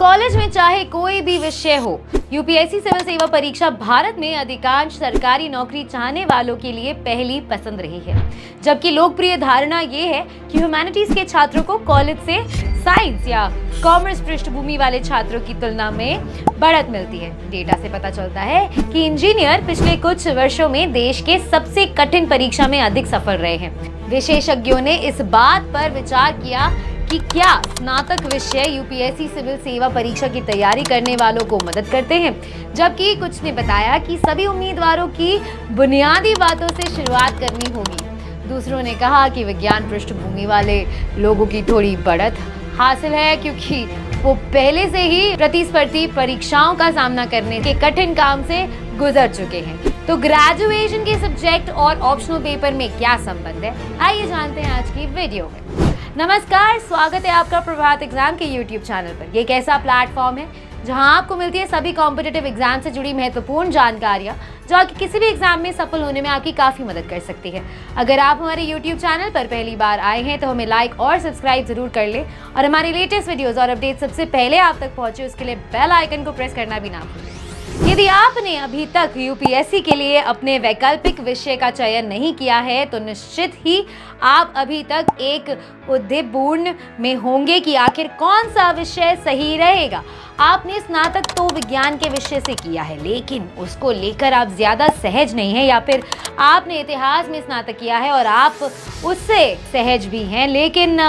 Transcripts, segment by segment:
College में चाहे कोई भी विषय हो, यूपीएससी सिविल सेवा परीक्षा भारत में अधिकांश सरकारी नौकरी चाहने वालों के लिए पहली पसंद रही है। जबकि लोकप्रिय धारणा ये है कि ह्यूमैनिटीज के छात्रों को कॉलेज से साइंस या कॉमर्स पृष्ठभूमि वाले छात्रों की तुलना में बढ़त मिलती है। डेटा से पता चलता है कि इंजीनियर पिछले कुछ वर्षों में देश के सबसे कठिन परीक्षा में अधिक सफल रहे हैं। विशेषज्ञों ने इस बात पर विचार किया कि क्या स्नातक विषय यूपीएससी सिविल सेवा परीक्षा की तैयारी करने वालों को मदद करते हैं, जबकि कुछ ने बताया कि सभी उम्मीदवारों की बुनियादी बातों से शुरुआत करनी होगी। दूसरों ने कहा कि विज्ञान पृष्ठभूमि वाले लोगों की थोड़ी बढ़त हासिल है क्योंकि वो पहले से ही प्रतिस्पर्धी परीक्षाओं का सामना करने के कठिन काम से गुजर चुके हैं। तो ग्रेजुएशन के सब्जेक्ट और ऑप्शनल पेपर में क्या संबंध है, आइए जानते हैं आज की वीडियो में। नमस्कार, स्वागत है आपका प्रभात एग्जाम के YouTube चैनल पर। ये एक ऐसा प्लेटफॉर्म है जहां आपको मिलती है सभी कॉम्पिटिटिव एग्जाम से जुड़ी महत्वपूर्ण जानकारियां जो आपके किसी भी एग्जाम में सफल होने में आपकी काफ़ी मदद कर सकती है। अगर आप हमारे YouTube चैनल पर पहली बार आए हैं तो हमें लाइक और सब्सक्राइब जरूर कर लें और हमारी लेटेस्ट वीडियोस और अपडेट सबसे पहले आप तक पहुंचे उसके लिए बेल आइकन को प्रेस करना भी ना भूलें। यदि आपने अभी तक यूपीएससी के लिए अपने वैकल्पिक विषय का चयन नहीं किया है तो निश्चित ही आप अभी तक एक उद्दीपूर्ण में होंगे कि आखिर कौन सा विषय सही रहेगा। आपने स्नातक तो विज्ञान के विषय से किया है, लेकिन उसको लेकर आप ज़्यादा सहज नहीं हैं, या फिर आपने इतिहास में स्नातक किया है और आप उससे सहज भी हैं लेकिन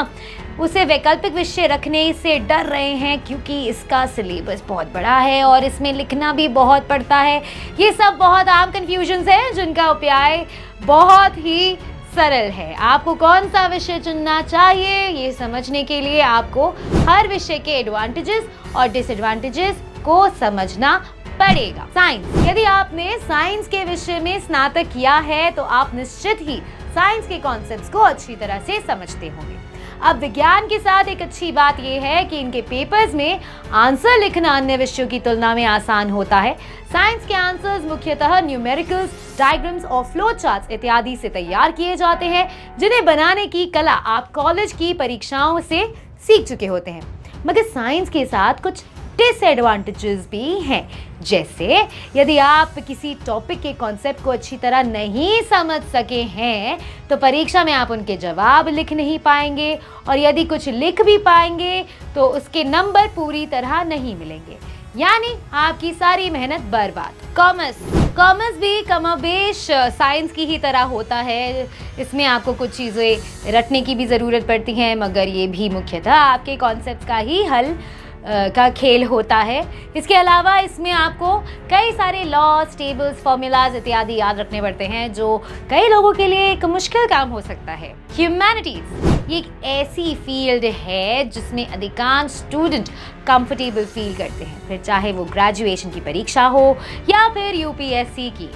उसे वैकल्पिक विषय रखने से डर रहे हैं क्योंकि इसका सिलेबस बहुत बड़ा है और इसमें लिखना भी बहुत पड़ता है। ये सब बहुत आम कन्फ्यूजन्स हैं जिनका उपाय बहुत ही सरल है। आपको कौन सा विषय चुनना चाहिए ये समझने के लिए आपको हर विषय के एडवांटेजेस और डिसएडवांटेजेस को समझना पड़ेगा। साइंस, यदि आपने साइंस के विषय में स्नातक किया है तो आप निश्चित ही साइंस के कॉन्सेप्ट्स को अच्छी तरह से समझते होंगे। अब विज्ञान के साथ एक अच्छी बात यह है कि इनके पेपर्स में आंसर लिखना अन्य विषयों की तुलना में आसान होता है। साइंस के आंसर्स मुख्यतः न्यूमेरिकल्स, डायग्राम्स और फ्लो चार्ट्स इत्यादि से तैयार किए जाते हैं, जिन्हें बनाने की कला आप कॉलेज की परीक्षाओं से सीख चुके होते हैं। मगर साइंस के साथ कुछ डिसएडवांटेजेस भी हैं, जैसे यदि आप किसी टॉपिक के कॉन्सेप्ट को अच्छी तरह नहीं समझ सके हैं तो परीक्षा में आप उनके जवाब लिख नहीं पाएंगे, और यदि कुछ लिख भी पाएंगे तो उसके नंबर पूरी तरह नहीं मिलेंगे, यानी आपकी सारी मेहनत बर्बाद। कॉमर्स भी कमोबेश साइंस की ही तरह होता है। इसमें आपको कुछ चीज़ें रटने की भी ज़रूरत पड़ती हैं, मगर ये भी मुख्यतः आपके कॉन्सेप्ट का ही हल का खेल होता है। इसके अलावा इसमें आपको कई सारे लॉज, टेबल्स, फॉर्मूलाज इत्यादि याद रखने पड़ते हैं जो कई लोगों के लिए एक मुश्किल काम हो सकता है। ह्यूमैनिटीज ये एक ऐसी फील्ड है जिसमें अधिकांश स्टूडेंट कंफर्टेबल फील करते हैं, फिर चाहे वो ग्रेजुएशन की परीक्षा हो या फिर यूपीएससी की।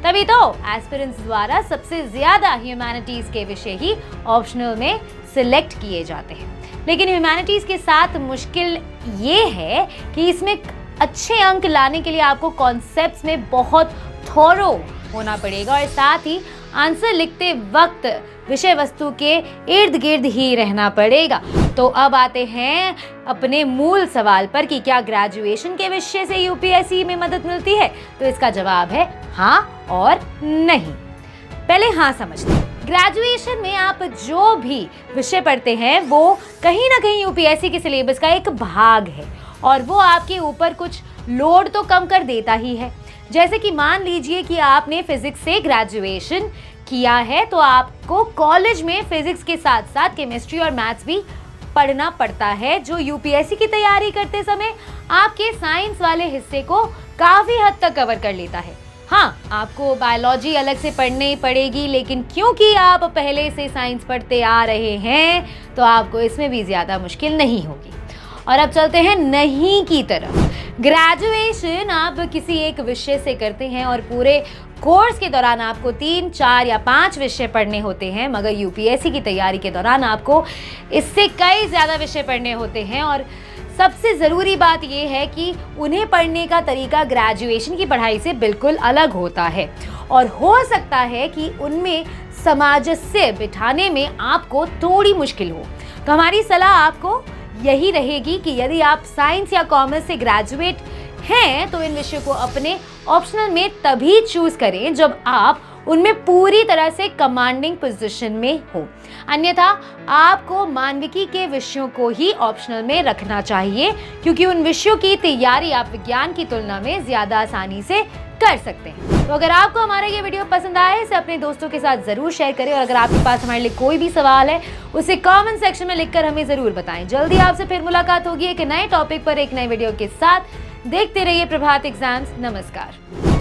तभी तो एस्पिरेंट्स द्वारा सबसे ज़्यादा ह्यूमैनिटीज़ के विषय ही ऑप्शनल में सिलेक्ट किए जाते हैं। लेकिन ह्यूमैनिटीज़ के साथ मुश्किल ये है कि इसमें अच्छे अंक लाने के लिए आपको कॉन्सेप्ट्स में बहुत थोरो होना पड़ेगा और साथ ही आंसर लिखते वक्त विषय वस्तु के इर्द गिर्द ही रहना पड़ेगा। तो अब आते हैं अपने मूल सवाल पर कि क्या ग्रेजुएशन के विषय से यूपीएससी में मदद मिलती है, तो इसका जवाब है हाँ और नहीं। पहले हाँ समझते हैं। ग्रेजुएशन में आप जो भी विषय पढ़ते हैं वो कहीं ना कहीं यूपीएससी के सिलेबस का एक भाग है और वो आपके ऊपर कुछ लोड तो कम कर देता ही है। जैसे कि मान लीजिए कि आपने फिजिक्स से ग्रेजुएशन किया है तो आपको कॉलेज में फिजिक्स के साथ साथ केमिस्ट्री और मैथ्स भी पढ़ना पड़ता है, जो यूपीएससी की तैयारी करते समय आपके साइंस वाले हिस्से को काफ़ी हद तक कवर कर लेता है। हाँ, आपको बायोलॉजी अलग से पढ़नी पड़ेगी, लेकिन क्योंकि आप पहले से साइंस पढ़ते आ रहे हैं तो आपको इसमें भी ज़्यादा मुश्किल नहीं होगी। और अब चलते हैं नहीं की तरफ। ग्रेजुएशन आप किसी एक विषय से करते हैं और पूरे कोर्स के दौरान आपको 3, 4 या 5 विषय पढ़ने होते हैं, मगर यूपीएससी की तैयारी के दौरान आपको इससे कई ज़्यादा विषय पढ़ने होते हैं। और सबसे ज़रूरी बात यह है कि उन्हें पढ़ने का तरीका ग्रेजुएशन की पढ़ाई से बिल्कुल अलग होता है और हो सकता है कि उनमें सामंजस्य बिठाने में आपको थोड़ी मुश्किल हो। तो हमारी सलाह आपको यही रहेगी कि यदि आप साइंस या कॉमर्स से ग्रेजुएट हैं तो इन विषयों को अपने ऑप्शनल में तभी चूज करें जब आप उनमें पूरी तरह से कमांडिंग पोजीशन में हो। अन्यथा आपको मानविकी के विषयों को ही ऑप्शनल में रखना चाहिए, क्योंकि उन विषयों की तैयारी आप विज्ञान की तुलना में ज्यादा आसानी से कर सकते हैं। तो अगर आपको हमारा ये वीडियो पसंद आए इसे अपने दोस्तों के साथ जरूर शेयर करें, और अगर आपके पास हमारे लिए कोई भी सवाल है उसे कमेंट सेक्शन में लिखकर हमें जरूर बताएं। जल्दी आपसे फिर मुलाकात होगी एक नए टॉपिक पर एक नए वीडियो के साथ। देखते रहिए प्रभात एग्जाम्स। नमस्कार।